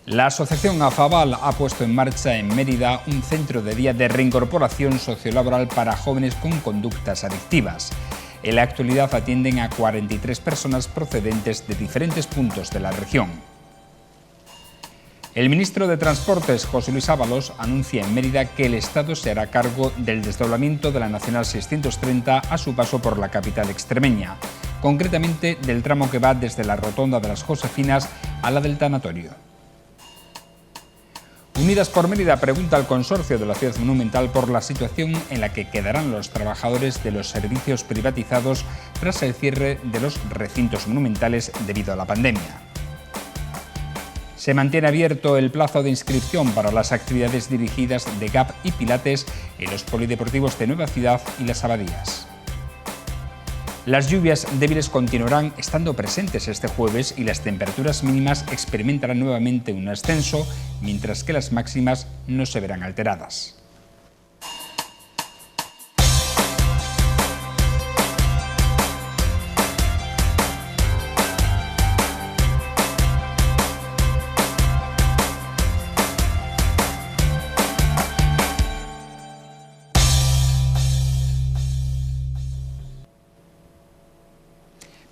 La asociación AFAVAL ha puesto en marcha en Mérida un centro de día de reincorporación sociolaboral para jóvenes con conductas adictivas. En la actualidad atienden a 43 personas procedentes de diferentes puntos de la región. El ministro de Transportes, José Luis Ábalos, anuncia en Mérida que el Estado se hará cargo del desdoblamiento de la Nacional 630 a su paso por la capital extremeña, concretamente del tramo que va desde la Rotonda de las Josefinas a la del Tanatorio. Unidas por Mérida pregunta al Consorcio de la Ciudad Monumental por la situación en la que quedarán los trabajadores de los servicios privatizados tras el cierre de los recintos monumentales debido a la pandemia. Se mantiene abierto el plazo de inscripción para las actividades dirigidas de GAP y Pilates en los polideportivos de Nueva Ciudad y Las Abadías. Las lluvias débiles continuarán estando presentes este jueves y las temperaturas mínimas experimentarán nuevamente un ascenso, mientras que las máximas no se verán alteradas.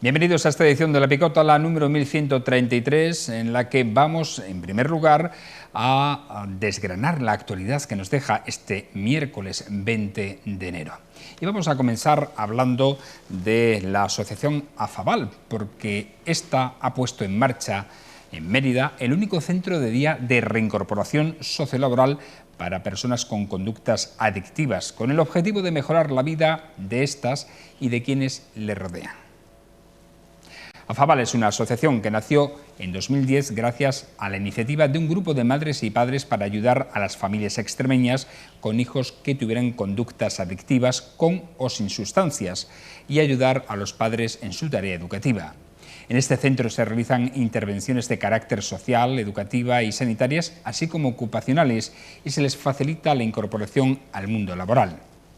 Bienvenidos a esta edición de La Picota, la número 1133, en la que vamos, en primer lugar, a desgranar la actualidad que nos deja este miércoles 20 de enero. Y vamos a comenzar hablando de la asociación AFAVAL, porque esta ha puesto en marcha en Mérida el único centro de día de reincorporación sociolaboral para personas con conductas adictivas, con el objetivo de mejorar la vida de estas y de quienes les rodean. AFAVAL es una asociación que nació en 2010 gracias a la iniciativa de un grupo de madres y padres para ayudar a las familias extremeñas con hijos que tuvieran conductas adictivas con o sin sustancias y ayudar a los padres en su tarea educativa. En este centro se realizan intervenciones de carácter social, educativa y sanitarias, así como ocupacionales, y se les facilita la incorporación al mundo laboral.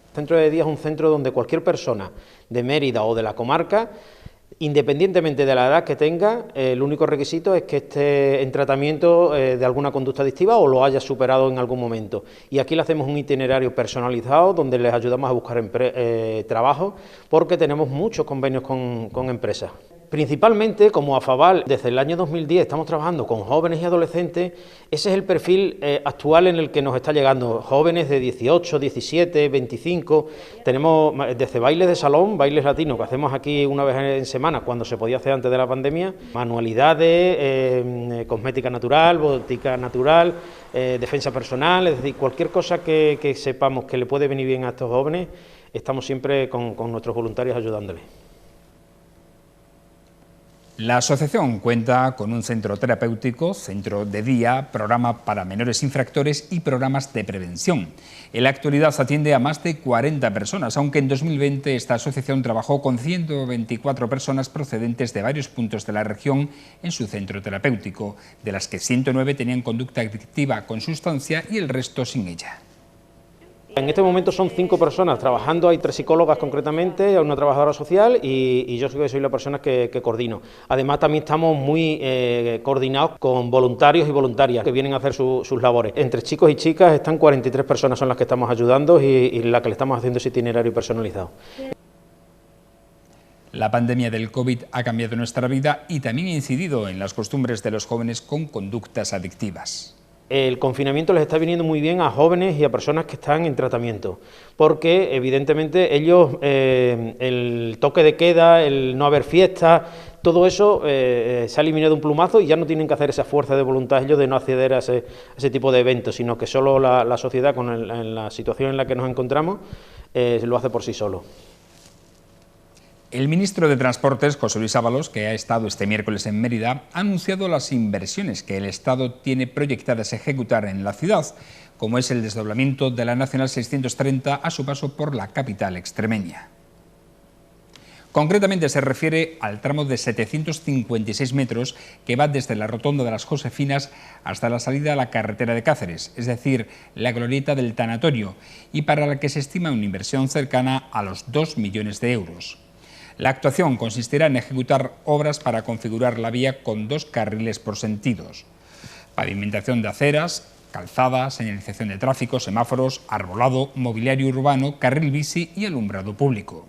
El centro de día es un centro donde cualquier persona de Mérida o de la comarca, independientemente de la edad que tenga, el único requisito es que esté en tratamiento de alguna conducta adictiva o lo haya superado en algún momento. Y aquí le hacemos un itinerario personalizado donde les ayudamos a buscar trabajo, porque tenemos muchos convenios con empresas. Principalmente, como AFAVAL, desde el año 2010 estamos trabajando con jóvenes y adolescentes. Ese es el perfil actual en el que nos está llegando, jóvenes de 18, 17, 25, tenemos desde bailes de salón, bailes latinos que hacemos aquí una vez en semana, cuando se podía hacer antes de la pandemia, manualidades, cosmética natural, botica natural, defensa personal, es decir, cualquier cosa que sepamos que le puede venir bien a estos jóvenes, estamos siempre con nuestros voluntarios ayudándoles. La asociación cuenta con un centro terapéutico, centro de día, programa para menores infractores y programas de prevención. En la actualidad atiende a más de 40 personas, aunque en 2020 esta asociación trabajó con 124 personas procedentes de varios puntos de la región en su centro terapéutico, de las que 109 tenían conducta adictiva con sustancia y el resto sin ella. En este momento son 5 personas trabajando, hay 3 psicólogas concretamente, una trabajadora social y yo soy la persona que coordino. Además también estamos muy coordinados con voluntarios y voluntarias que vienen a hacer sus labores. Entre chicos y chicas están 43 personas son las que estamos ayudando y las que le estamos haciendo ese itinerario personalizado. La pandemia del COVID ha cambiado nuestra vida y también ha incidido en las costumbres de los jóvenes con conductas adictivas. El confinamiento les está viniendo muy bien a jóvenes y a personas que están en tratamiento, porque evidentemente ellos, el toque de queda, el no haber fiestas, todo eso se ha eliminado de un plumazo y ya no tienen que hacer esa fuerza de voluntad ellos de no acceder a ese tipo de eventos, sino que solo la sociedad, en la situación en la que nos encontramos, lo hace por sí solo. El ministro de Transportes, José Luis Ábalos, que ha estado este miércoles en Mérida, ha anunciado las inversiones que el Estado tiene proyectadas ejecutar en la ciudad, como es el desdoblamiento de la Nacional 630 a su paso por la capital extremeña. Concretamente se refiere al tramo de 756 metros que va desde la Rotonda de las Josefinas hasta la salida a la carretera de Cáceres, es decir, la glorieta del Tanatorio, y para la que se estima una inversión cercana a los 2 millones de euros. La actuación consistirá en ejecutar obras para configurar la vía con 2 carriles por sentidos. Pavimentación de aceras, calzada, señalización de tráfico, semáforos, arbolado, mobiliario urbano, carril bici y alumbrado público.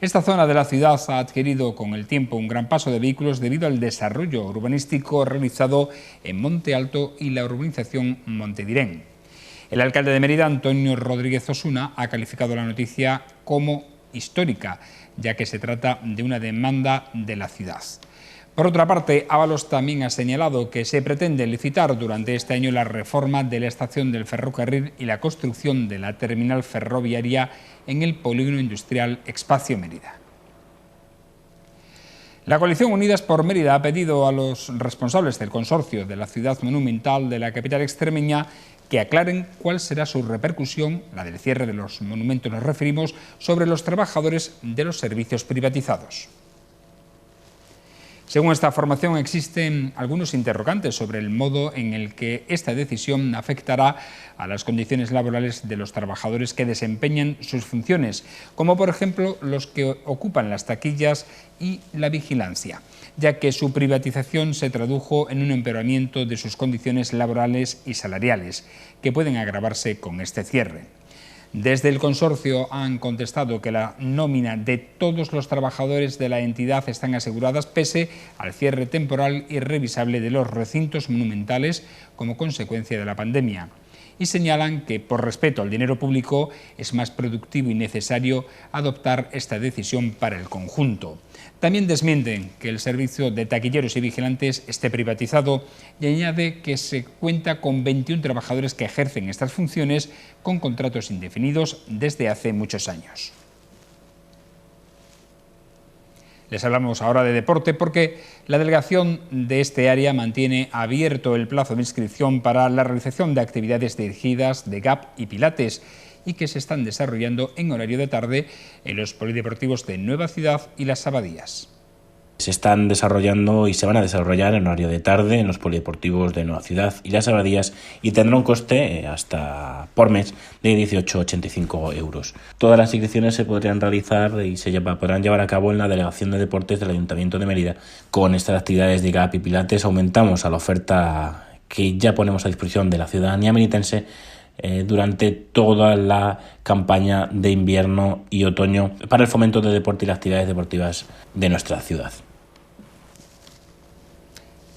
Esta zona de la ciudad ha adquirido con el tiempo un gran paso de vehículos debido al desarrollo urbanístico realizado en Monte Alto y la urbanización Montedirén. El alcalde de Mérida, Antonio Rodríguez Osuna, ha calificado la noticia como histórica, ya que se trata de una demanda de la ciudad. Por otra parte, Ábalos también ha señalado que se pretende licitar durante este año la reforma de la estación del ferrocarril y la construcción de la terminal ferroviaria en el polígono industrial Espacio Mérida. La coalición Unidas por Mérida ha pedido a los responsables del consorcio de la ciudad monumental de la capital extremeña que aclaren cuál será su repercusión, la del cierre de los monumentos nos referimos, sobre los trabajadores de los servicios privatizados. Según esta formación, existen algunos interrogantes sobre el modo en el que esta decisión afectará a las condiciones laborales de los trabajadores que desempeñan sus funciones, como por ejemplo los que ocupan las taquillas y la vigilancia, ya que su privatización se tradujo en un empeoramiento de sus condiciones laborales y salariales, que pueden agravarse con este cierre. Desde el consorcio han contestado que la nómina de todos los trabajadores de la entidad están aseguradas pese al cierre temporal irrevisable de los recintos monumentales como consecuencia de la pandemia. Y señalan que, por respeto al dinero público, es más productivo y necesario adoptar esta decisión para el conjunto. También desmienten que el servicio de taquilleros y vigilantes esté privatizado y añade que se cuenta con 21 trabajadores que ejercen estas funciones con contratos indefinidos desde hace muchos años. Les hablamos ahora de deporte porque la delegación de este área mantiene abierto el plazo de inscripción para la realización de actividades dirigidas de GAP y Pilates y que se están desarrollando en horario de tarde en los polideportivos de Nueva Ciudad y Las Abadías. Se están desarrollando y se van a desarrollar en horario de tarde en los polideportivos de Nueva Ciudad y Las Abadías y tendrá un coste hasta por mes de 18,85 €. Todas las inscripciones se podrían realizar y se podrán llevar a cabo en la Delegación de Deportes del Ayuntamiento de Mérida. Con estas actividades de GAP y Pilates aumentamos a la oferta que ya ponemos a disposición de la ciudadanía meritense durante toda la campaña de invierno y otoño para el fomento de deporte y las actividades deportivas de nuestra ciudad.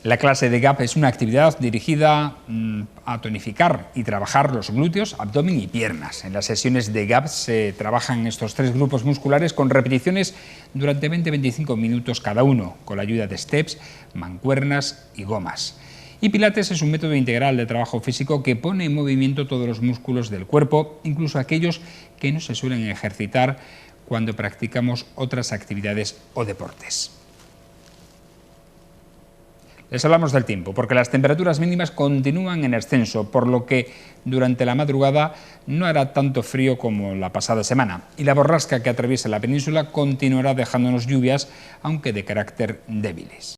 La clase de GAP es una actividad dirigida a tonificar y trabajar los glúteos, abdomen y piernas. En las sesiones de GAP se trabajan estos tres grupos musculares con repeticiones durante 20-25 minutos cada uno, con la ayuda de steps, mancuernas y gomas. Y Pilates es un método integral de trabajo físico que pone en movimiento todos los músculos del cuerpo, incluso aquellos que no se suelen ejercitar cuando practicamos otras actividades o deportes. Les hablamos del tiempo, porque las temperaturas mínimas continúan en ascenso, por lo que durante la madrugada no hará tanto frío como la pasada semana. Y la borrasca que atraviesa la península continuará dejándonos lluvias, aunque de carácter débiles.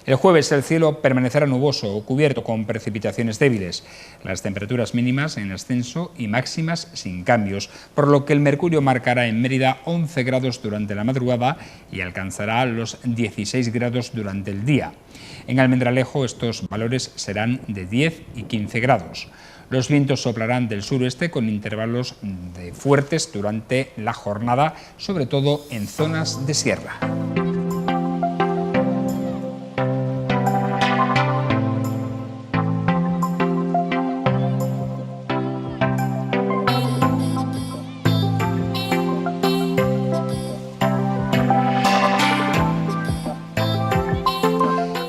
El jueves el cielo permanecerá nuboso o cubierto con precipitaciones débiles, las temperaturas mínimas en ascenso y máximas sin cambios, por lo que el mercurio marcará en Mérida 11 grados durante la madrugada y alcanzará los 16 grados durante el día. En Almendralejo estos valores serán de 10 y 15 grados. Los vientos soplarán del suroeste con intervalos de fuertes durante la jornada, sobre todo en zonas de sierra.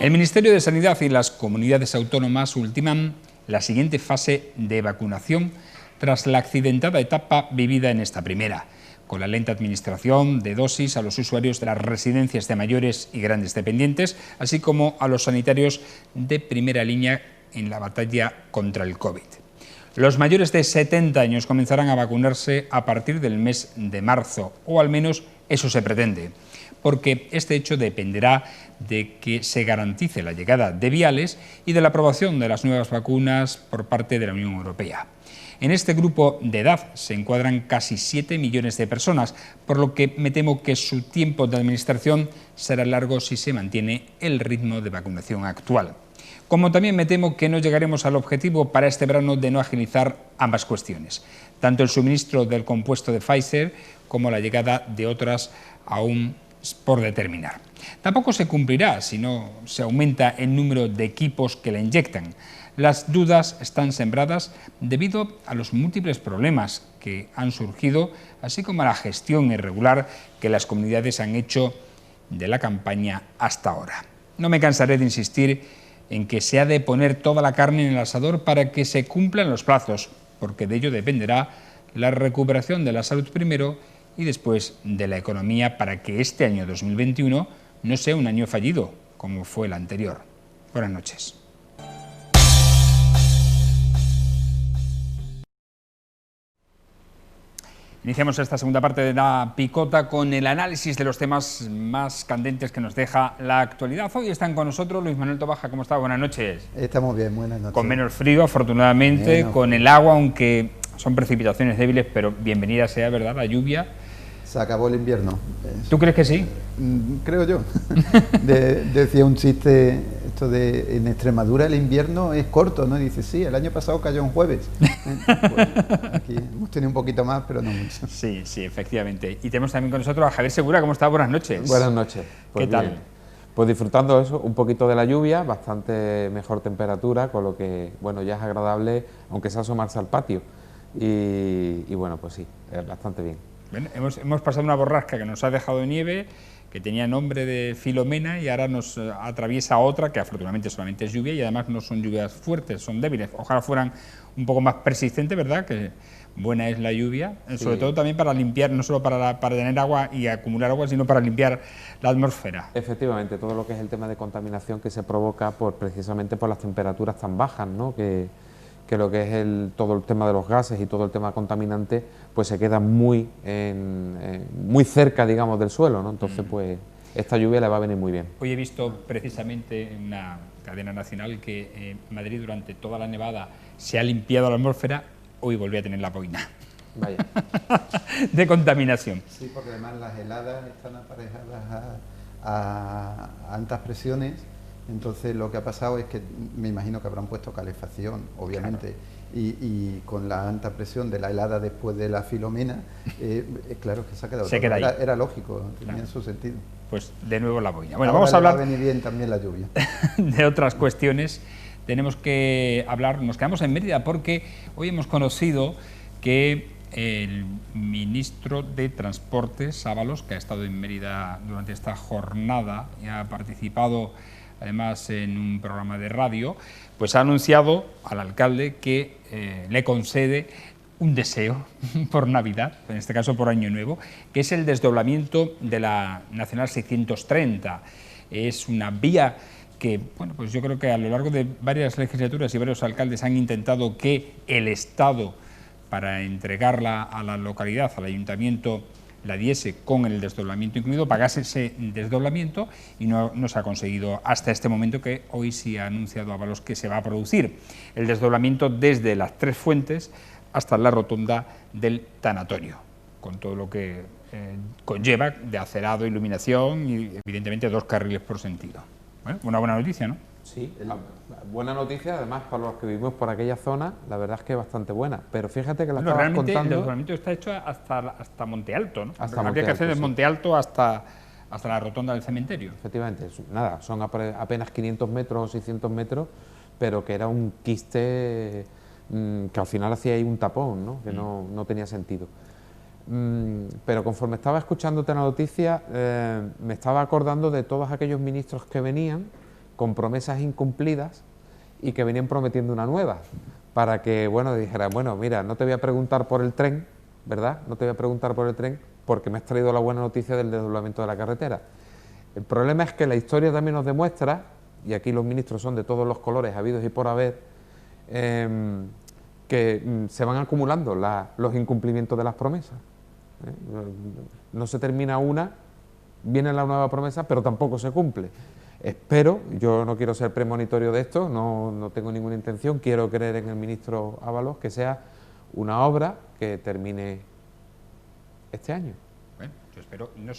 El Ministerio de Sanidad y las comunidades autónomas ultiman la siguiente fase de vacunación tras la accidentada etapa vivida en esta primera, con la lenta administración de dosis a los usuarios de las residencias de mayores y grandes dependientes, así como a los sanitarios de primera línea en la batalla contra el COVID. Los mayores de 70 años comenzarán a vacunarse a partir del mes de marzo, o al menos eso se pretende. porque este hecho dependerá de que se garantice la llegada de viales y de la aprobación de las nuevas vacunas por parte de la Unión Europea. En este grupo de edad se encuadran casi 7 millones de personas, por lo que me temo que su tiempo de administración será largo si se mantiene el ritmo de vacunación actual. Como también me temo que no llegaremos al objetivo para este verano de no agilizar ambas cuestiones, tanto el suministro del compuesto de Pfizer como la llegada de otras aún por determinar. Tampoco se cumplirá si no se aumenta el número de equipos que la inyectan. Las dudas están sembradas debido a los múltiples problemas que han surgido, así como a la gestión irregular que las comunidades han hecho de la campaña hasta ahora. No me cansaré de insistir en que se ha de poner toda la carne en el asador para que se cumplan los plazos, porque de ello dependerá la recuperación de la salud primero y después de la economía, para que este año 2021 no sea un año fallido, como fue el anterior. Buenas noches. Iniciamos esta segunda parte de La Picota con el análisis de los temas más candentes que nos deja la actualidad. Hoy están con nosotros Luis Manuel Tobaja. ¿Cómo está? Buenas noches. Estamos bien, buenas noches. Con menos frío, afortunadamente, con el agua, aunque son precipitaciones débiles, pero bienvenida sea, ¿verdad?, la lluvia. Se acabó el invierno. ¿Tú crees que sí? Creo yo. Decía un chiste, esto de en Extremadura el invierno es corto, ¿no? Y dice, sí, el año pasado cayó un jueves. Pues aquí hemos tenido un poquito más, pero no mucho. Sí, sí, efectivamente. Y tenemos también con nosotros a Javier Segura. ¿Cómo está? Buenas noches. Buenas noches. Pues ¿qué tal? Bien. Pues disfrutando eso, un poquito de la lluvia, bastante mejor temperatura, con lo que, bueno, ya es agradable, aunque sea asomarse al patio. Y bueno, pues sí, es bastante bien. Bueno, hemos pasado una borrasca que nos ha dejado nieve, que tenía nombre de Filomena, y ahora nos atraviesa otra que afortunadamente solamente es lluvia, y además no son lluvias fuertes, son débiles. Ojalá fueran un poco más persistentes, ¿verdad?, que buena es la lluvia, sí. Sobre todo también para limpiar, no solo para tener agua y acumular agua, sino para limpiar la atmósfera. Efectivamente, todo lo que es el tema de contaminación que se provoca precisamente por las temperaturas tan bajas, ¿no?, que lo que es todo el tema de los gases y todo el tema contaminante, pues se queda muy cerca, digamos, del suelo, ¿no? Entonces, pues esta lluvia le va a venir muy bien. Hoy he visto precisamente en una cadena nacional que Madrid durante toda la nevada se ha limpiado la atmósfera, hoy volví a tener la boina. Vaya. De contaminación. Sí, porque además las heladas están aparejadas a altas presiones. Entonces lo que ha pasado es que me imagino que habrán puesto calefacción, obviamente, claro. y con la alta presión de la helada después de la Filomena, claro que se ha quedado se queda ahí. Era lógico, tenía su sentido. Pues de nuevo la boina. Bueno, ahora vamos a hablar... va a venir bien también la lluvia. De otras cuestiones. Tenemos que hablar, nos quedamos en Mérida porque hoy hemos conocido que el ministro de Transportes, Ábalos, que ha estado en Mérida durante esta jornada y ha participado además en un programa de radio, pues ha anunciado al alcalde que le concede un deseo por Navidad, en este caso por Año Nuevo, que es el desdoblamiento de la Nacional 630. Es una vía que, bueno, pues yo creo que a lo largo de varias legislaturas y varios alcaldes han intentado que el Estado, para entregarla a la localidad, al ayuntamiento, la diese con el desdoblamiento incluido, pagase ese desdoblamiento, y no se ha conseguido hasta este momento, que hoy sí ha anunciado Ábalos que se va a producir el desdoblamiento desde las Tres Fuentes hasta la rotonda del tanatorio, con todo lo que conlleva de acerado, iluminación y evidentemente 2 carriles por sentido. Bueno, una buena noticia, ¿no? Sí, buena noticia, además para los que vivimos por aquella zona, la verdad es que es bastante buena, pero fíjate que la estabas realmente contando... el desdoblamiento está hecho hasta Monte Alto, ¿no? Hasta Habría que hacer desde sí. Monte Alto hasta la rotonda del cementerio. Efectivamente, nada, son apenas 500 metros o 600 metros, pero que era un quiste que al final hacía ahí un tapón, ¿no?, que no tenía sentido. Pero conforme estaba escuchándote la noticia, me estaba acordando de todos aquellos ministros que venían con promesas incumplidas y que venían prometiendo una nueva, para que, bueno, dijera, bueno, mira, no te voy a preguntar por el tren, ¿verdad? No te voy a preguntar por el tren porque me has traído la buena noticia del desdoblamiento de la carretera. El problema es que la historia también nos demuestra, y aquí los ministros son de todos los colores habidos y por haber, que se van acumulando los incumplimientos de las promesas. No se termina una viene la nueva promesa, pero tampoco se cumple. Espero, yo no quiero ser premonitorio de esto, no tengo ninguna intención, quiero creer en el ministro Ábalos, que sea una obra que termine este año. Bueno, yo espero, no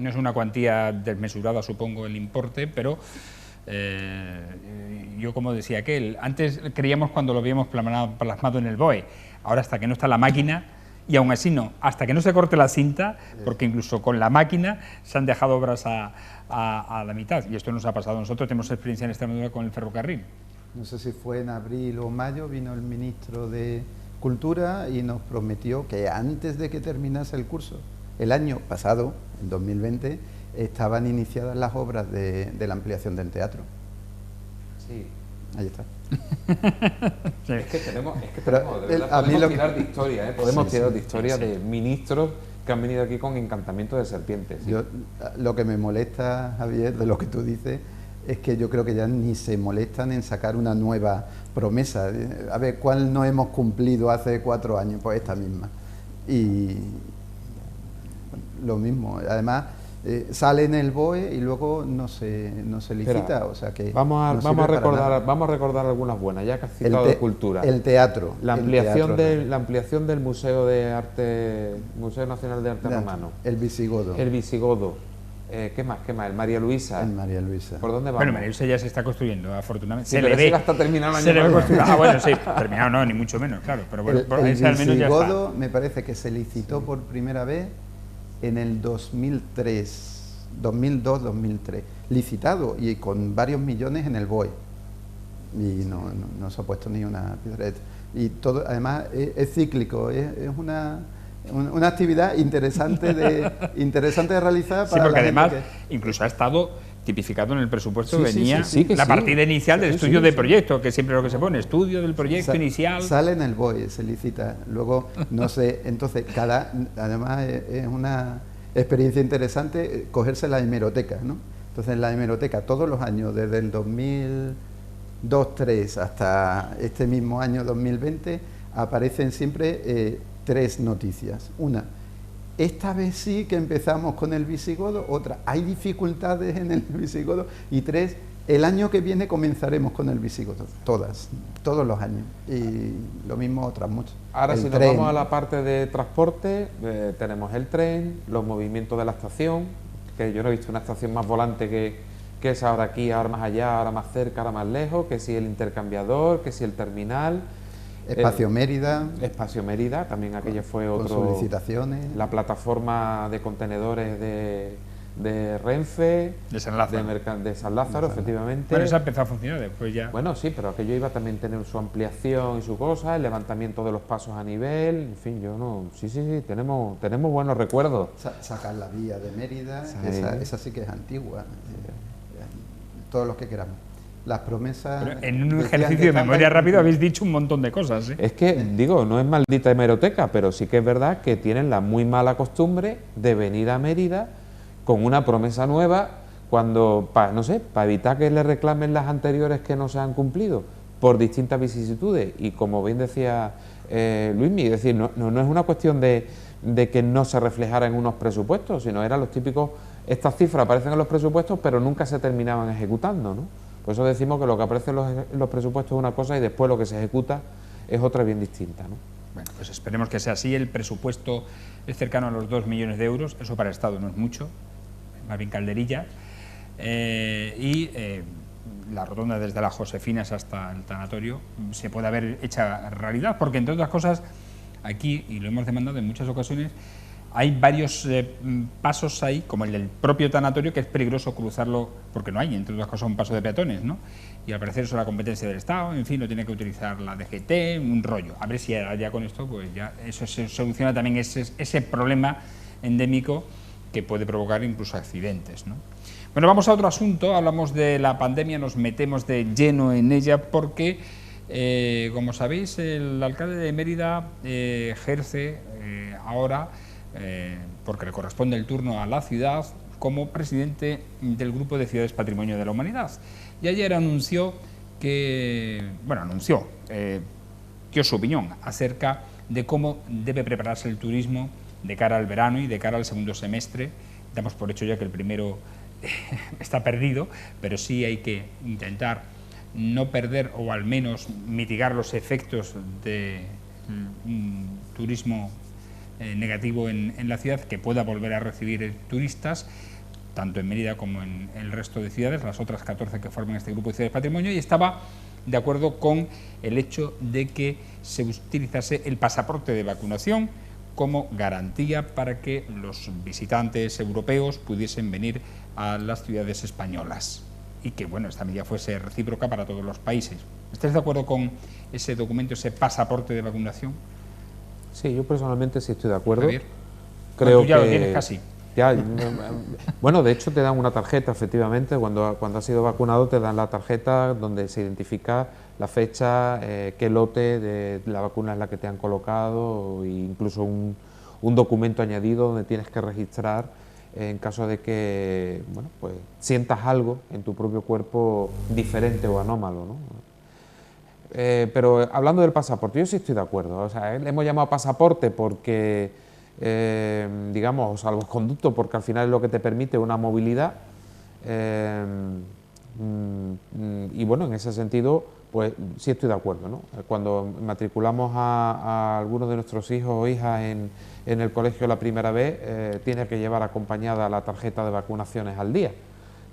es una cuantía desmesurada, supongo, el importe, pero yo, como decía aquel, antes creíamos cuando lo habíamos plasmado en el BOE, ahora hasta que no está la máquina, y aún así no, hasta que no se corte la cinta, porque incluso con la máquina se han dejado obras a la mitad, y esto nos ha pasado a nosotros, tenemos experiencia en Extremadura con el ferrocarril. No sé si fue en abril o mayo, vino el ministro de Cultura y nos prometió que antes de que terminase el curso, el año pasado, en 2020, estaban iniciadas las obras de la ampliación del teatro. Sí. Ahí está. Sí. Es que tenemos, Pero, de verdad, podemos tirar de historia, podemos tirar de historia de ministros que han venido aquí con encantamiento de serpientes. ¿Sí? Lo que me molesta, Javier, de lo que tú dices, es que yo creo que ya ni se molestan en sacar una nueva promesa. A ver, ¿cuál no hemos cumplido hace 4 años? Pues esta misma. Y bueno, lo mismo. Además, sale en el BOE y luego no se licita. Espera, o sea que vamos a recordar algunas buenas, ya que has citado de cultura. El teatro. La ampliación del Museo de Arte, Museo Nacional de Arte Romano. El Visigodo. El Visigodo. ¿Qué más? El María Luisa. El María Luisa. ¿Por dónde vamos? Bueno, María Luisa ya se está construyendo, afortunadamente. Sí, se le ve. Hasta terminar el año. Se le ve construido. Ah, bueno, sí, terminado no, ni mucho menos, claro. Pero bueno, el Visigodo ya está. Me parece que se licitó por primera vez en el 2003, 2002-2003, licitado y con varios millones en el BOE. Y no se ha puesto ni una piedra. Y todo, además, es cíclico, es una actividad interesante de realizar. Sí, porque además incluso ha estado tipificado en el presupuesto, venía la partida inicial del estudio de proyecto, que siempre es lo que se pone, estudio del proyecto inicial. Sale en el BOE, se licita, luego no sé, entonces además es una experiencia interesante cogerse la hemeroteca, ¿no? Entonces en la hemeroteca todos los años, desde el 2002-2003 hasta este mismo año 2020, aparecen siempre 3 noticias. Una, esta vez sí que empezamos con el Visigodo. Otra, hay dificultades en el Visigodo. Y 3, el año que viene comenzaremos con el Visigodo. Todos los años. Y lo mismo otras muchas. Ahora, si nos vamos a la parte de transporte, tenemos el tren, los movimientos de la estación, que yo no he visto una estación más volante que es ahora aquí, ahora más allá, ahora más cerca, ahora más lejos, que si el intercambiador, que si el terminal. Espacio Mérida. Espacio Mérida, también aquello fue otro. Con solicitaciones. La plataforma de contenedores de Renfe. De San Lázaro. De San Lázaro, efectivamente. Bueno, esa empezó a funcionar después ya. Bueno, sí, pero aquello iba también a tener su ampliación y su cosa, el levantamiento de los pasos a nivel, en fin, Sí, tenemos buenos recuerdos. Sacar la vía de Mérida, esa sí que es antigua. Todos los que queramos. Las promesas... Pero en un ejercicio de memoria rápido habéis dicho un montón de cosas, ¿eh? Es que, digo, no es maldita hemeroteca, pero sí que es verdad que tienen la muy mala costumbre de venir a Mérida con una promesa nueva cuando, para evitar que le reclamen las anteriores que no se han cumplido por distintas vicisitudes. Y como bien decía Luismi, es decir, no es una cuestión de que no se reflejara en unos presupuestos, sino eran los típicos, estas cifras aparecen en los presupuestos, pero nunca se terminaban ejecutando, ¿no? Por eso decimos que lo que aparece en los presupuestos es una cosa y después lo que se ejecuta es otra bien distinta, ¿no? Bueno, pues esperemos que sea así. El presupuesto es cercano a los 2 millones de euros, eso para el Estado no es mucho, más bien calderilla. La rotonda desde las Josefinas hasta el tanatorio se puede haber hecha realidad, porque entre otras cosas, aquí, y lo hemos demandado en muchas ocasiones, hay varios pasos ahí, como el del propio tanatorio, que es peligroso cruzarlo, porque no hay, entre otras cosas, un paso de peatones, ¿no? Y al parecer eso es la competencia del Estado, en fin, lo tiene que utilizar la DGT, un rollo. A ver si ya con esto, pues ya eso se soluciona también ese problema endémico que puede provocar incluso accidentes, ¿no? Bueno, vamos a otro asunto, hablamos de la pandemia, nos metemos de lleno en ella porque, como sabéis, el alcalde de Mérida ejerce ahora, porque le corresponde el turno a la ciudad, como presidente del Grupo de Ciudades Patrimonio de la Humanidad. Y ayer anunció dio su opinión acerca de cómo debe prepararse el turismo de cara al verano y de cara al segundo semestre damos por hecho ya que el primero está perdido, pero sí hay que intentar no perder o al menos mitigar los efectos de un turismo negativo en la ciudad, que pueda volver a recibir turistas, tanto en Mérida como en el resto de ciudades, las otras 14 que forman este grupo de ciudades patrimonio, y estaba de acuerdo con el hecho de que se utilizase el pasaporte de vacunación como garantía para que los visitantes europeos pudiesen venir a las ciudades españolas y que, bueno, esta medida fuese recíproca para todos los países. ¿Estás de acuerdo con ese documento, ese pasaporte de vacunación? Sí, yo personalmente sí estoy de acuerdo. Javier, Creo tú ya que lo tienes casi. Ya, bueno, de hecho te dan una tarjeta, efectivamente, cuando has sido vacunado te dan la tarjeta donde se identifica la fecha, qué lote de la vacuna es la que te han colocado, e incluso un documento añadido donde tienes que registrar en caso de que, bueno, pues sientas algo en tu propio cuerpo diferente o anómalo, ¿no? Pero hablando del pasaporte, yo sí estoy de acuerdo. O sea, le hemos llamado pasaporte porque, digamos, salvoconducto, porque al final es lo que te permite una movilidad. Y bueno, en ese sentido, pues sí estoy de acuerdo, ¿no? Cuando matriculamos a algunos de nuestros hijos o hijas en el colegio la primera vez, tiene que llevar acompañada la tarjeta de vacunaciones al día,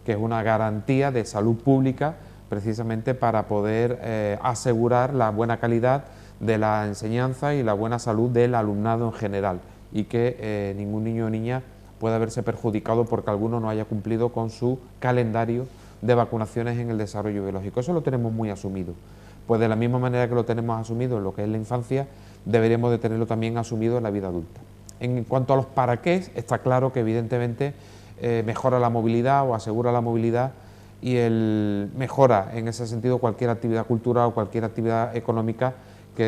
que es una garantía de salud pública precisamente para poder asegurar la buena calidad de la enseñanza y la buena salud del alumnado en general, y que ningún niño o niña pueda verse perjudicado porque alguno no haya cumplido con su calendario de vacunaciones en el desarrollo biológico. Eso lo tenemos muy asumido. Pues de la misma manera que lo tenemos asumido en lo que es la infancia, deberíamos de tenerlo también asumido en la vida adulta. En cuanto a los para qué, está claro que evidentemente mejora la movilidad o asegura la movilidad, y mejora en ese sentido cualquier actividad cultural o cualquier actividad económica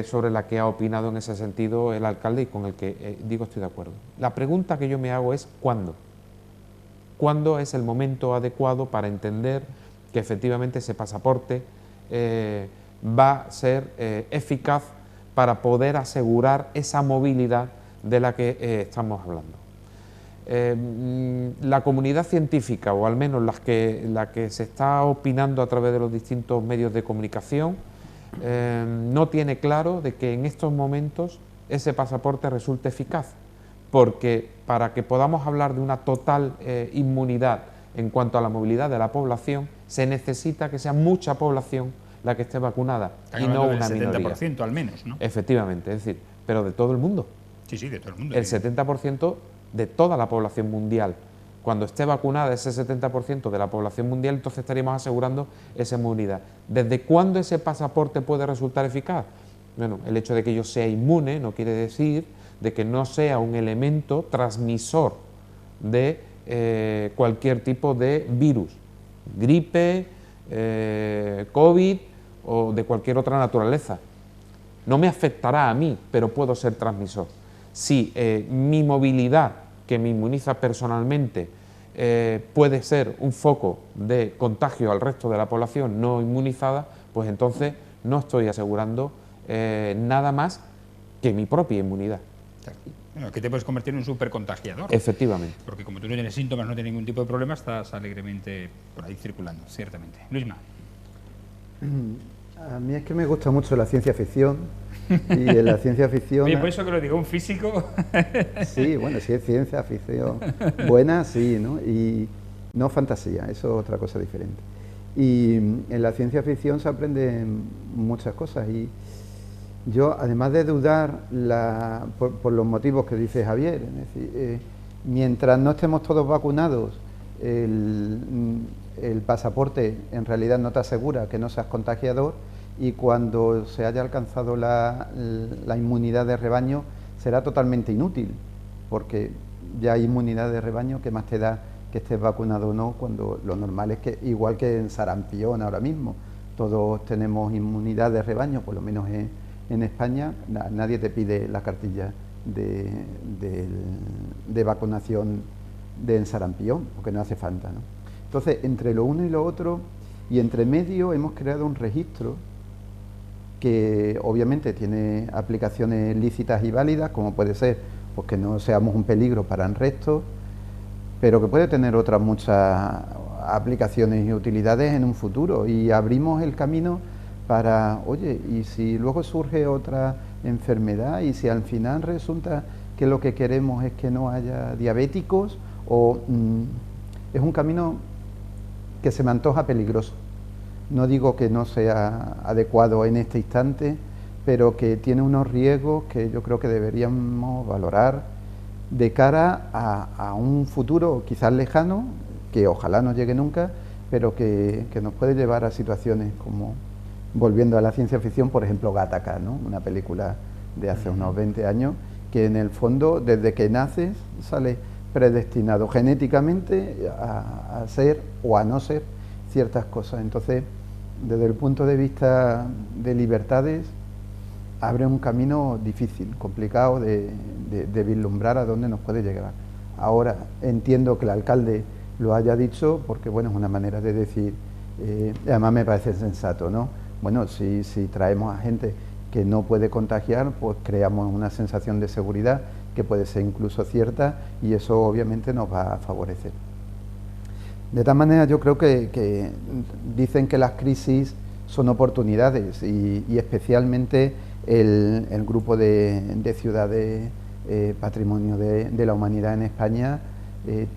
sobre la que ha opinado en ese sentido el alcalde, y con el que digo estoy de acuerdo. La pregunta que yo me hago es ¿cuándo? ¿Cuándo es el momento adecuado para entender que efectivamente ese pasaporte va a ser eficaz para poder asegurar esa movilidad de la que estamos hablando? La comunidad científica, o al menos la que se está opinando a través de los distintos medios de comunicación, no tiene claro de que en estos momentos ese pasaporte resulte eficaz, porque para que podamos hablar de una total inmunidad en cuanto a la movilidad de la población, se necesita que sea mucha población la que esté vacunada y no una minoría. 70% al menos, ¿no? Efectivamente, es decir, pero de todo el mundo. Sí, sí, de todo el mundo. El 70% de toda la población mundial. Cuando esté vacunada ese 70% de la población mundial, entonces estaríamos asegurando esa inmunidad. ¿Desde cuándo ese pasaporte puede resultar eficaz? Bueno, el hecho de que yo sea inmune no quiere decir de que no sea un elemento transmisor de cualquier tipo de virus, gripe, COVID o de cualquier otra naturaleza. No me afectará a mí, pero puedo ser transmisor. Si mi movilidad, que me inmuniza personalmente, puede ser un foco de contagio al resto de la población no inmunizada, pues entonces no estoy asegurando nada más que mi propia inmunidad. Bueno, que te puedes convertir en un supercontagiador. Efectivamente. Porque como tú no tienes síntomas, no tienes ningún tipo de problema, estás alegremente por ahí circulando, ciertamente. Luisma. A mí es que me gusta mucho la ciencia ficción, y en la ciencia ficción... Oye, por eso que lo digo un físico... Sí, bueno, sí es ciencia ficción buena, sí, ¿no? Y no fantasía, eso es otra cosa diferente. Y en la ciencia ficción se aprenden muchas cosas, y yo, además de dudar por los motivos que dice Javier, es decir, mientras no estemos todos vacunados, el pasaporte en realidad no te asegura que no seas contagiador, y cuando se haya alcanzado la inmunidad de rebaño será totalmente inútil, porque ya hay inmunidad de rebaño, que más te da que estés vacunado o no, cuando lo normal es que, igual que en sarampión ahora mismo, todos tenemos inmunidad de rebaño, por lo menos en España, nadie te pide la cartilla de vacunación de sarampión, porque no hace falta, ¿no? Entonces, entre lo uno y lo otro, y entre medio, hemos creado un registro que obviamente tiene aplicaciones lícitas y válidas, como puede ser pues que no seamos un peligro para el resto, pero que puede tener otras muchas aplicaciones y utilidades en un futuro, y abrimos el camino para, oye, y si luego surge otra enfermedad, y si al final resulta que lo que queremos es que no haya diabéticos, es un camino que se me antoja peligroso. No digo que no sea adecuado en este instante, pero que tiene unos riesgos que yo creo que deberíamos valorar de cara a un futuro quizás lejano, que ojalá no llegue nunca, pero que nos puede llevar a situaciones como, volviendo a la ciencia ficción, por ejemplo, Gattaca, ¿no? Una película de hace unos 20 años, que en el fondo, desde que naces, sale predestinado genéticamente a ser o a no ser ciertas cosas. Entonces, desde el punto de vista de libertades, abre un camino difícil, complicado de vislumbrar a dónde nos puede llegar. Ahora, entiendo que el alcalde lo haya dicho, porque bueno, es una manera de decir, además me parece sensato, ¿no? Bueno, si traemos a gente que no puede contagiar, pues creamos una sensación de seguridad que puede ser incluso cierta, y eso obviamente nos va a favorecer. De tal manera, yo creo que dicen que las crisis son oportunidades, y especialmente el grupo de ciudades patrimonio de la humanidad en España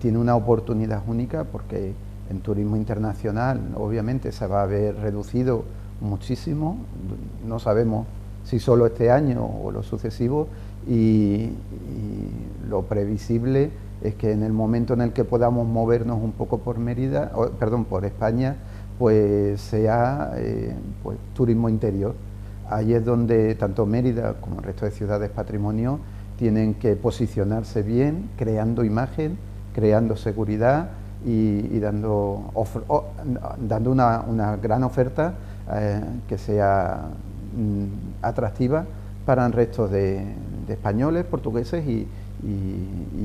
tiene una oportunidad única, porque en turismo internacional obviamente se va a ver reducido muchísimo, no sabemos si solo este año o los sucesivos, y lo previsible es que en el momento en el que podamos movernos un poco por por España, pues sea pues turismo interior. Ahí es donde tanto Mérida como el resto de ciudades patrimonio tienen que posicionarse bien, creando imagen, creando seguridad y dando una gran oferta que sea atractiva para el resto de españoles, portugueses y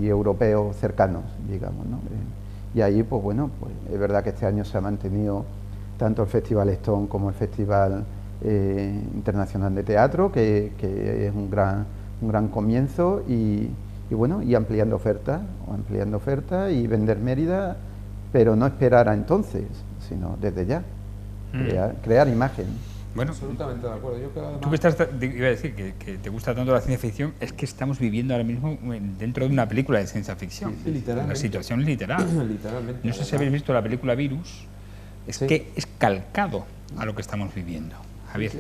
europeos cercanos, digamos, ¿no? Y ahí, pues bueno, pues es verdad que este año se ha mantenido tanto el Festival Stone como el Festival Internacional de Teatro, que es un gran comienzo, y bueno, y ampliando oferta y vender Mérida, pero no esperar a entonces, sino desde ya, crear imagen. Bueno, absolutamente de acuerdo. Yo creo, además, tú que iba a decir que te gusta tanto la ciencia ficción, es que estamos viviendo ahora mismo dentro de una película de ciencia ficción. Sí, literalmente. La situación literal. Literalmente. No sé si habéis visto la película Virus, es que es calcado a lo que estamos viviendo. Javier. Sí.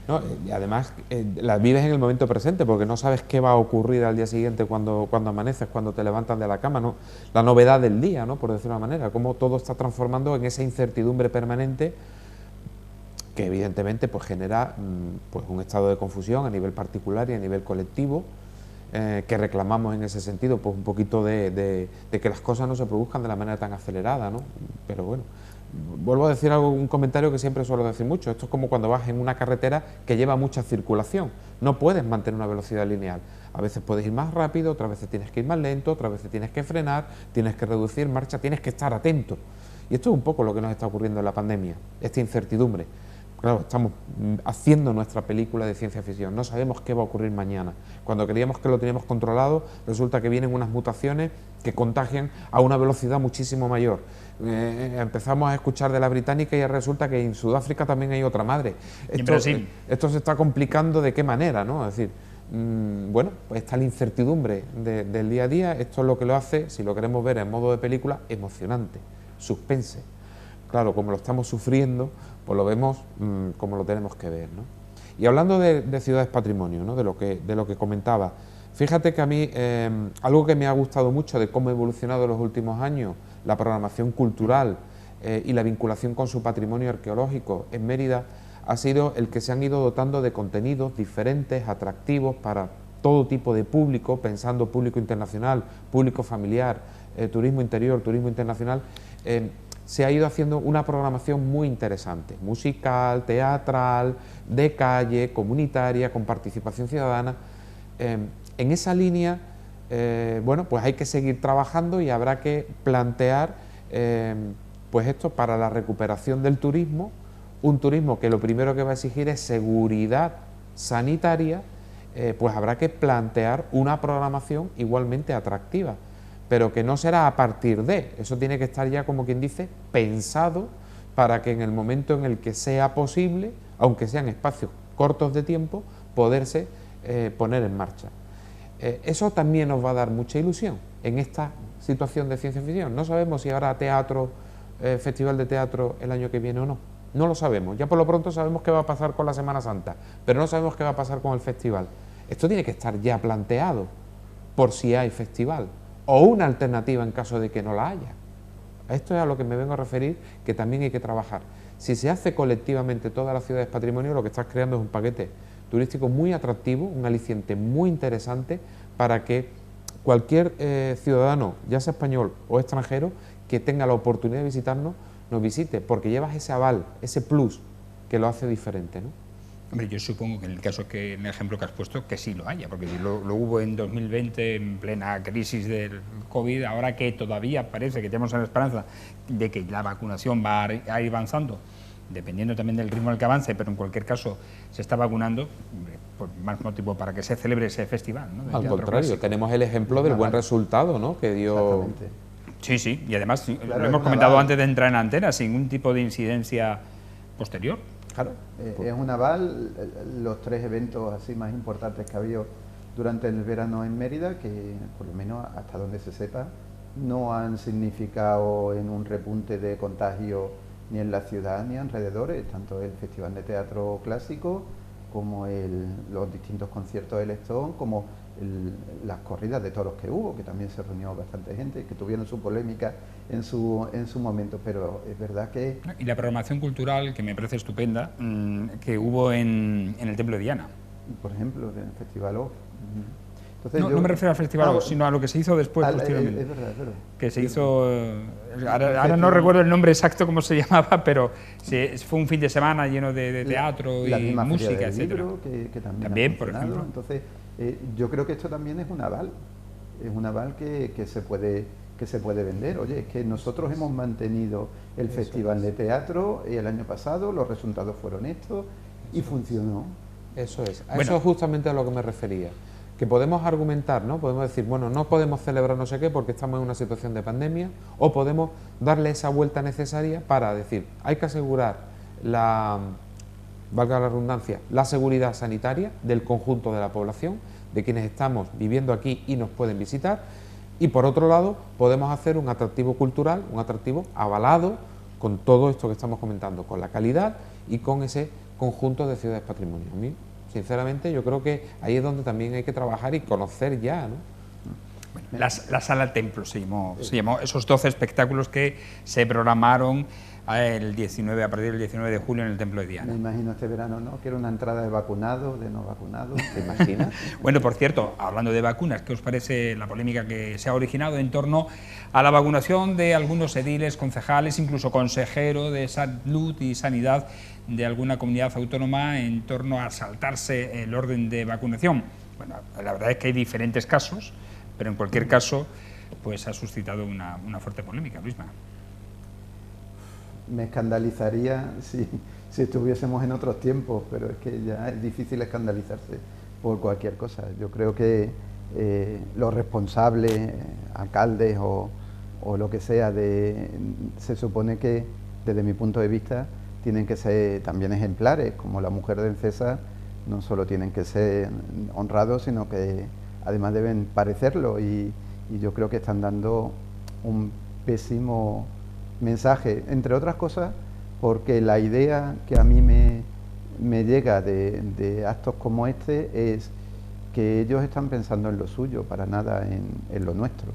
No, y además la vives en el momento presente, porque no sabes qué va a ocurrir al día siguiente cuando amaneces, cuando te levantas de la cama, ¿no? La novedad del día, ¿no? Por decirlo de una manera, cómo todo está transformando en esa incertidumbre permanente que evidentemente pues genera pues un estado de confusión a nivel particular y a nivel colectivo, que reclamamos en ese sentido pues un poquito de que las cosas no se produzcan de la manera tan acelerada, ¿no? Pero bueno, vuelvo a decir un comentario que siempre suelo decir mucho. Esto es como cuando vas en una carretera que lleva mucha circulación. No puedes mantener una velocidad lineal. A veces puedes ir más rápido, otras veces tienes que ir más lento, otras veces tienes que frenar, tienes que reducir marcha, tienes que estar atento. Y esto es un poco lo que nos está ocurriendo en la pandemia, esta incertidumbre. Claro, estamos haciendo nuestra película de ciencia ficción, no sabemos qué va a ocurrir mañana. Cuando creíamos que lo teníamos controlado, resulta que vienen unas mutaciones que contagian a una velocidad muchísimo mayor. Empezamos a escuchar de la británica y resulta que en Sudáfrica también hay otra madre. Esto se está complicando de qué manera, ¿no? Es decir, bueno, pues está la incertidumbre del día a día. Esto es lo que lo hace, si lo queremos ver en modo de película, emocionante, suspense. Claro, como lo estamos sufriendo, pues lo vemos como lo tenemos que ver, ¿no? Y hablando de ciudades patrimonio, ¿no? de lo que comentaba, fíjate que a mí algo que me ha gustado mucho de cómo ha evolucionado en los últimos años la programación cultural y la vinculación con su patrimonio arqueológico en Mérida ha sido el que se han ido dotando de contenidos diferentes, atractivos para todo tipo de público, pensando público internacional, público familiar, turismo interior, turismo internacional. Se ha ido haciendo una programación muy interesante, musical, teatral, de calle, comunitaria, con participación ciudadana. En esa línea, bueno, pues hay que seguir trabajando y habrá que plantear, pues esto para la recuperación del turismo, un turismo que lo primero que va a exigir es seguridad sanitaria, pues habrá que plantear una programación igualmente atractiva. pero que no será a partir de, eso tiene que estar ya, como quien dice, pensado para que en el momento en el que sea posible, aunque sean espacios cortos de tiempo, poderse poner en marcha. Eso también nos va a dar mucha ilusión en esta situación de ciencia ficción. No sabemos si habrá festival de teatro el año que viene o no. No lo sabemos. Ya por lo pronto sabemos qué va a pasar con la Semana Santa, pero no sabemos qué va a pasar con el festival. Esto tiene que estar ya planteado por si hay festival o una alternativa en caso de que no la haya. A esto es a lo que me vengo a referir, que también hay que trabajar. Si se hace colectivamente todas las ciudades patrimonio, lo que estás creando es un paquete turístico muy atractivo, un aliciente muy interesante para que cualquier ciudadano, ya sea español o extranjero, que tenga la oportunidad de visitarnos, nos visite, porque llevas ese aval, ese plus que lo hace diferente, ¿no? Hombre, yo supongo que en el caso en el ejemplo que has puesto, que sí lo haya, porque lo hubo en 2020 en plena crisis del COVID, ahora que todavía parece que tenemos la esperanza de que la vacunación va a ir avanzando, dependiendo también del ritmo al que avance, pero en cualquier caso se está vacunando, pues más motivo para que se celebre ese festival, ¿no? Al contrario, tenemos el ejemplo del buen resultado, ¿no?, que dio... Sí, sí, y además claro, lo hemos comentado antes de entrar en antena, sin ningún tipo de incidencia posterior. Claro, es un aval, los 3 eventos así más importantes que ha habido durante el verano en Mérida, que por lo menos hasta donde se sepa, no han significado en un repunte de contagio ni en la ciudad ni alrededores, tanto el Festival de Teatro Clásico como los distintos conciertos del Lestón, como las corridas de toros que hubo, que también se reunió bastante gente, que tuvieron su polémica en su momento, pero es verdad que... Y la programación cultural, que me parece estupenda, que hubo en el Templo de Diana. Por ejemplo, en el Festival Off. Entonces no me refiero al Festival, sino a lo que se hizo después, posteriormente. Es verdad. Que se hizo... Ahora no recuerdo el nombre exacto cómo se llamaba, pero fue un fin de semana lleno de teatro y música, etc. Que también por ejemplo. Entonces, yo creo que esto también es un aval que se puede vender. Oye, es que nosotros hemos mantenido el Festival de Teatro el año pasado, los resultados fueron estos y funcionó. Eso es, eso es justamente a lo que me refería. Que podemos argumentar, ¿no? Podemos decir, bueno, no podemos celebrar no sé qué porque estamos en una situación de pandemia, o podemos darle esa vuelta necesaria para decir, hay que asegurar valga la redundancia, la seguridad sanitaria del conjunto de la población, de quienes estamos viviendo aquí y nos pueden visitar, y por otro lado podemos hacer un atractivo cultural, un atractivo avalado con todo esto que estamos comentando, con la calidad y con ese conjunto de ciudades patrimonio. A mí, sinceramente, yo creo que ahí es donde también hay que trabajar y conocer ya, ¿no? Bueno, la Sala Templo se llamó esos 12 espectáculos que se programaron a partir del 19 de julio en el Templo de Diana. Me imagino este verano, ¿no? Que era una entrada de vacunados, de no vacunados, ¿te imaginas? Bueno, por cierto, hablando de vacunas, ¿qué os parece la polémica que se ha originado en torno a la vacunación de algunos ediles, concejales, incluso consejero de Salud y Sanidad de alguna comunidad autónoma en torno a saltarse el orden de vacunación? Bueno, la verdad es que hay diferentes casos, pero en cualquier caso, pues ha suscitado una fuerte polémica, Luisma. Me escandalizaría si estuviésemos en otros tiempos, pero es que ya es difícil escandalizarse por cualquier cosa. Yo creo que los responsables, alcaldes o lo que sea, se supone que, desde mi punto de vista, tienen que ser también ejemplares, como la mujer del César, no solo tienen que ser honrados, sino que además deben parecerlo, y yo creo que están dando un pésimo mensaje, entre otras cosas, porque la idea que a mí me llega de actos como este es que ellos están pensando en lo suyo, para nada en lo nuestro,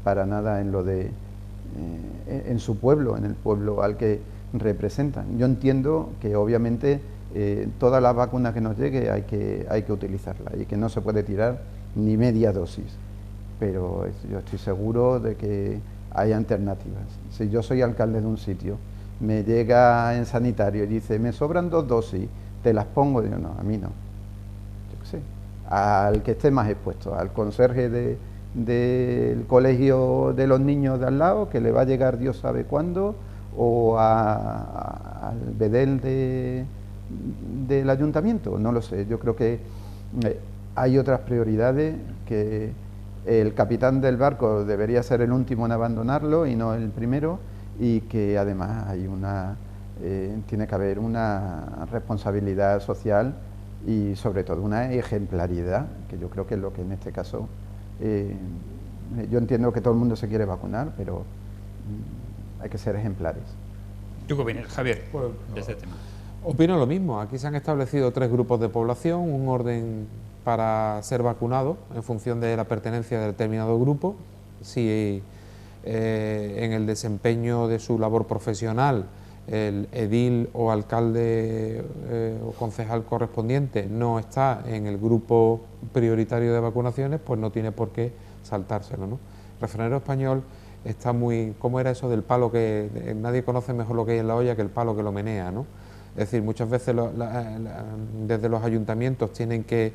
para nada en lo en su pueblo, en el pueblo al que representan. Yo entiendo que obviamente toda la vacuna que nos llegue hay que utilizarla y que no se puede tirar ni media dosis, pero yo estoy seguro de que hay alternativas. Si yo soy alcalde de un sitio, me llega en sanitario y dice, me sobran 2 dosis, te las pongo, digo, no, a mí no. Yo qué sé, al que esté más expuesto, al conserje del colegio de los niños de al lado, que le va a llegar Dios sabe cuándo, o al bedel del ayuntamiento, no lo sé. Yo creo que hay otras prioridades que el capitán del barco debería ser el último en abandonarlo y no el primero, y que además hay tiene que haber una responsabilidad social y sobre todo una ejemplaridad, que yo creo que es lo que en este caso, yo entiendo que todo el mundo se quiere vacunar, pero hay que ser ejemplares. ¿Tú qué opinas, Javier, Pues, de este tema? Opino lo mismo. Aquí se han establecido 3 grupos de población, un orden para ser vacunado en función de la pertenencia de determinado grupo. Si en el desempeño de su labor profesional el edil o alcalde o concejal correspondiente no está en el grupo prioritario de vacunaciones, pues no tiene por qué saltárselo, ¿no? El refranero español está muy... ¿Cómo era eso del palo que nadie conoce mejor lo que hay en la olla que el palo que lo menea, ¿no? Es decir, muchas veces desde los ayuntamientos tienen que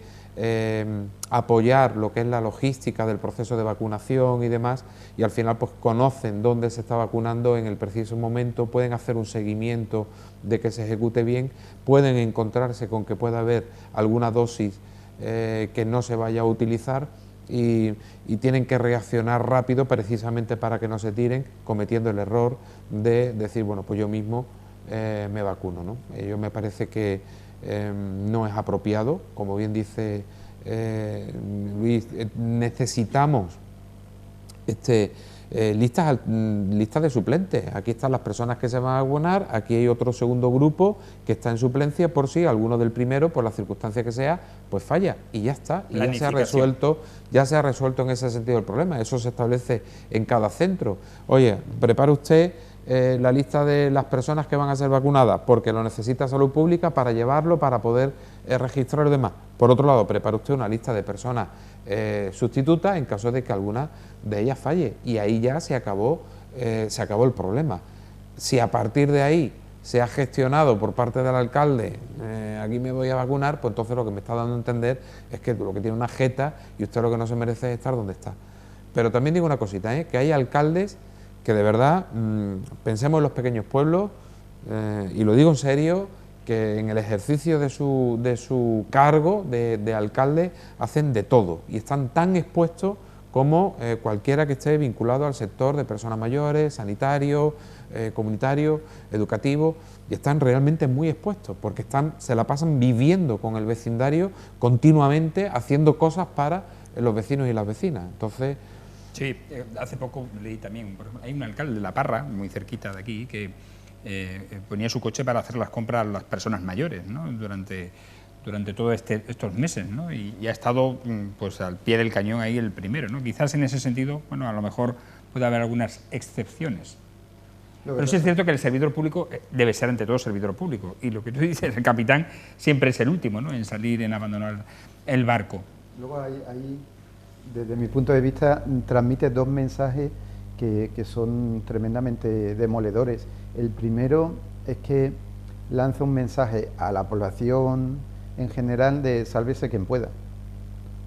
apoyar lo que es la logística del proceso de vacunación y demás, y al final pues conocen dónde se está vacunando en el preciso momento, pueden hacer un seguimiento de que se ejecute bien, pueden encontrarse con que pueda haber alguna dosis que no se vaya a utilizar, y tienen que reaccionar rápido precisamente para que no se tiren cometiendo el error de decir, bueno, pues yo mismo me vacuno, ¿no? Yo me parece que no es apropiado, como bien dice Luis, necesitamos listas de suplentes. Aquí están las personas que se van a vacunar, aquí hay otro segundo grupo que está en suplencia por si alguno del primero, por la circunstancia que sea, pues falla, y ya está, y ya se ha resuelto en ese sentido el problema. Eso se establece en cada centro. Oye, prepare usted la lista de las personas que van a ser vacunadas porque lo necesita Salud Pública para llevarlo, para poder registrar y demás. Por otro lado, prepare usted una lista de personas sustitutas en caso de que alguna de ellas falle, y ahí ya se acabó el problema. Si a partir de ahí se ha gestionado por parte del alcalde, aquí me voy a vacunar, pues entonces lo que me está dando a entender es que lo que tiene una jeta y usted lo que no se merece es estar donde está. Pero también digo una cosita, que hay alcaldes que de verdad, pensemos en los pequeños pueblos, y lo digo en serio, que en el ejercicio de su cargo de alcalde hacen de todo y están tan expuestos como cualquiera que esté vinculado al sector de personas mayores, sanitario, comunitario, educativo, y están realmente muy expuestos porque se la pasan viviendo con el vecindario continuamente, haciendo cosas para los vecinos y las vecinas. Entonces, sí, hace poco leí también, por ejemplo, hay un alcalde de La Parra, muy cerquita de aquí, que ponía su coche para hacer las compras a las personas mayores, ¿no? durante todos estos meses, ¿no? Y ha estado pues al pie del cañón ahí el primero, ¿no? Quizás en ese sentido, bueno, a lo mejor puede haber algunas excepciones. Pero sí es cierto que el servidor público debe ser ante todo servidor público, y lo que tú dices, el capitán siempre es el último, ¿no?, en salir, en abandonar el barco. Luego ahí, desde mi punto de vista, transmite 2 mensajes que son tremendamente demoledores. El primero es que lanza un mensaje a la población en general de sálvese quien pueda,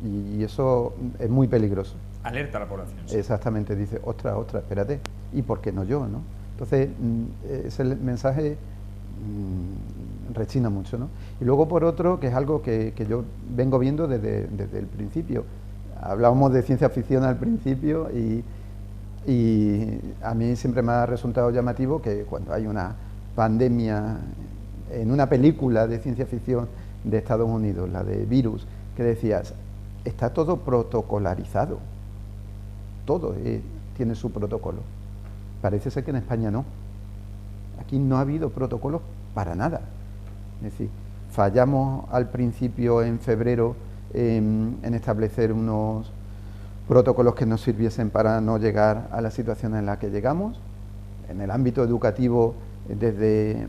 y eso es muy peligroso. Alerta a la población. Sí. Exactamente, dice, ostras, espérate, ¿y por qué no yo, no? Entonces, ese mensaje rechina mucho, ¿no? Y luego, por otro, que es algo que yo vengo viendo desde el principio. Hablábamos de ciencia ficción al principio, y a mí siempre me ha resultado llamativo que cuando hay una pandemia en una película de ciencia ficción de Estados Unidos, la de Virus, que decías, está todo protocolarizado, todo tiene su protocolo. Parece ser que en España no. Aquí no ha habido protocolos para nada. Es decir, fallamos al principio, en febrero, en establecer unos protocolos que nos sirviesen para no llegar a la situación en la que llegamos. En el ámbito educativo, desde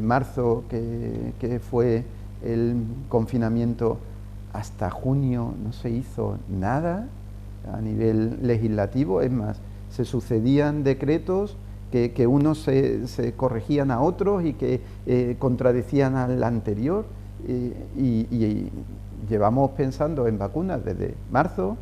marzo, que fue el confinamiento, hasta junio no se hizo nada a nivel legislativo. Es más, se sucedían decretos que unos se corregían a otros y que contradecían al anterior, y llevamos pensando en vacunas desde marzo,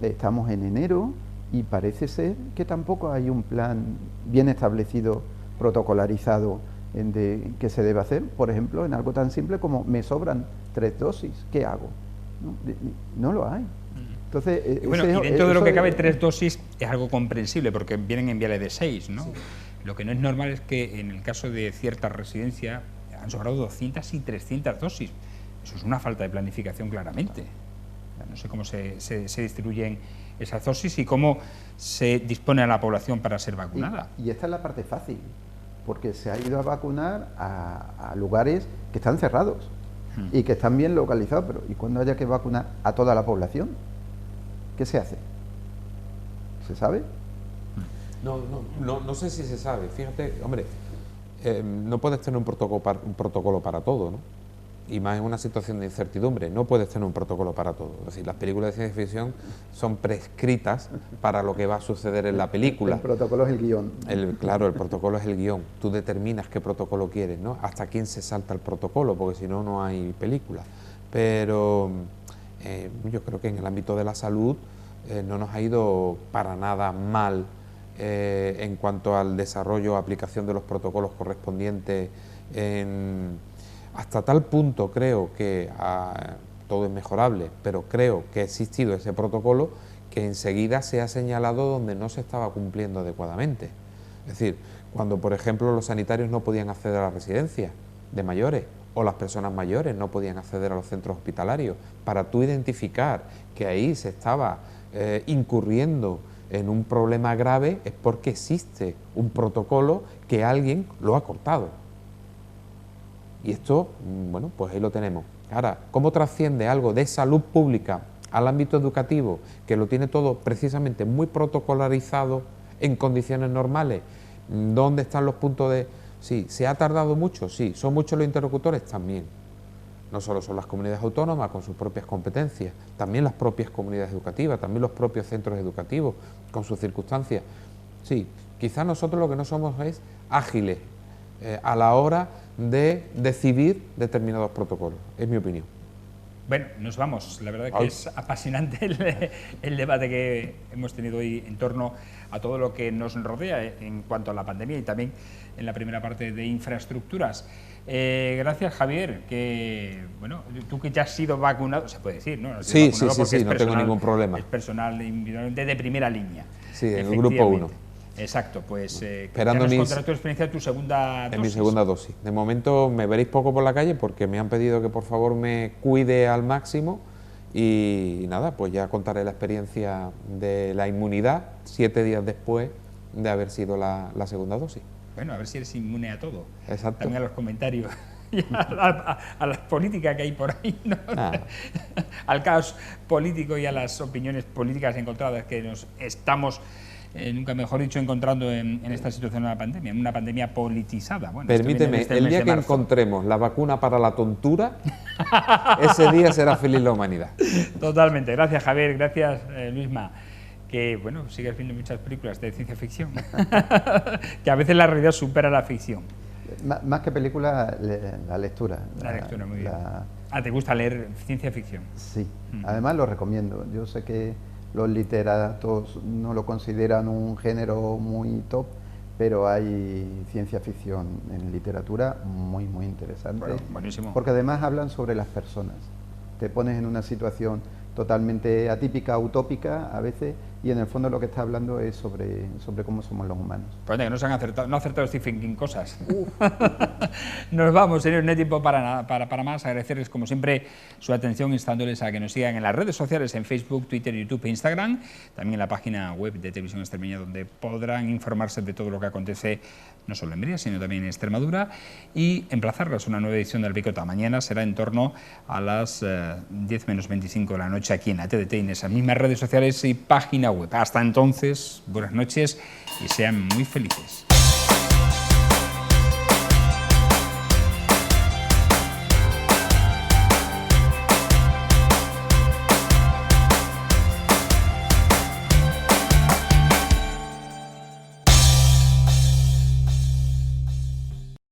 estamos en enero y parece ser que tampoco hay un plan bien establecido, protocolarizado, de qué se debe hacer. Por ejemplo, en algo tan simple como me sobran 3 dosis, ¿qué hago? No lo hay. Entonces, y bueno, y dentro de lo que cabe, 3 dosis es algo comprensible, porque vienen en viales de 6, ¿no? Sí. Lo que no es normal es que en el caso de cierta residencia han sobrado 200 y 300 dosis. Eso es una falta de planificación claramente. No sé cómo se distribuyen esas dosis y cómo se dispone a la población para ser vacunada. Y esta es la parte fácil, porque se ha ido a vacunar a lugares que están cerrados y que están bien localizados, pero ¿y cuando haya que vacunar a toda la población? ¿Qué se hace? ¿Se sabe? No sé si se sabe. Fíjate, hombre, no puedes tener un protocolo para todo, ¿no? Y más en una situación de incertidumbre, no puedes tener un protocolo para todo. Es decir, las películas de ciencia ficción son prescritas para lo que va a suceder en la película. El protocolo es el guión. Claro, el protocolo es el guión. Tú determinas qué protocolo quieres, ¿no? Hasta quién se salta el protocolo, porque si no, no hay película. Pero yo creo que en el ámbito de la salud no nos ha ido para nada mal en cuanto al desarrollo o aplicación de los protocolos correspondientes hasta tal punto creo que todo es mejorable, pero creo que ha existido ese protocolo que enseguida se ha señalado donde no se estaba cumpliendo adecuadamente. Es decir, cuando por ejemplo los sanitarios no podían acceder a la residencia de mayores o las personas mayores no podían acceder a los centros hospitalarios, para tú identificar que ahí se estaba incurriendo en un problema grave es porque existe un protocolo que alguien lo ha cortado. Y esto, bueno, pues ahí lo tenemos. Ahora, ¿cómo trasciende algo de salud pública al ámbito educativo, que lo tiene todo precisamente muy protocolarizado en condiciones normales? ¿Dónde están los puntos de...? Sí, ¿se ha tardado mucho? Sí. ¿Son muchos los interlocutores? También. No solo son las comunidades autónomas con sus propias competencias, también las propias comunidades educativas, también los propios centros educativos con sus circunstancias. Sí, quizás nosotros lo que no somos es ágiles a la hora de decidir determinados protocolos, es mi opinión. Bueno, nos vamos. La verdad que es apasionante el debate que hemos tenido hoy en torno a todo lo que nos rodea en cuanto a la pandemia y también en la primera parte de infraestructuras. Gracias, Javier, que bueno, tú que ya has sido vacunado, se puede decir, ¿no? Sí, no tengo ningún problema. Es personal individualmente de primera línea. Sí, en el grupo 1. Exacto, pues esperando contra tu experiencia tu segunda dosis. En mi segunda dosis. De momento me veréis poco por la calle porque me han pedido que por favor me cuide al máximo y nada, pues ya contaré la experiencia de la inmunidad 7 días después de haber sido la segunda dosis. Bueno, a ver si eres inmune a todo. Exacto. También a los comentarios y a la política que hay por ahí, ¿no? Al caos político y a las opiniones políticas encontradas que nos estamos... nunca mejor dicho, encontrando en esta situación de la pandemia, en una pandemia politizada. Bueno, permíteme, el día que encontremos la vacuna para la tontura, ese día será feliz la humanidad. Totalmente. Gracias, Javier. Gracias, Luisma. Que, bueno, sigues viendo muchas películas de ciencia ficción, que a veces la realidad supera la ficción. Más que película, la lectura. La lectura, muy bien. ¿Te gusta leer ciencia ficción? Sí. Además lo recomiendo. Yo sé que los literatos no lo consideran un género muy top, pero hay ciencia ficción en literatura muy, muy interesante. Bueno, buenísimo. Porque además hablan sobre las personas. Te pones en una situación totalmente atípica, utópica a veces, y en el fondo lo que está hablando es sobre cómo somos los humanos. Pues que no se han acertado, no ha acertado Stephen King cosas. Nos vamos, señores, no hay tiempo para más. Agradecerles como siempre su atención, instándoles a que nos sigan en las redes sociales, en Facebook, Twitter, YouTube e Instagram, también en la página web de Televisión Extremeña, donde podrán informarse de todo lo que acontece no solo en Mérida, sino también en Extremadura, y emplazarlos a una nueva edición del Picota. Mañana será en torno a las 10 menos 25 de la noche aquí en la TDT, en esas mismas redes sociales y página web. Hasta entonces, buenas noches y sean muy felices.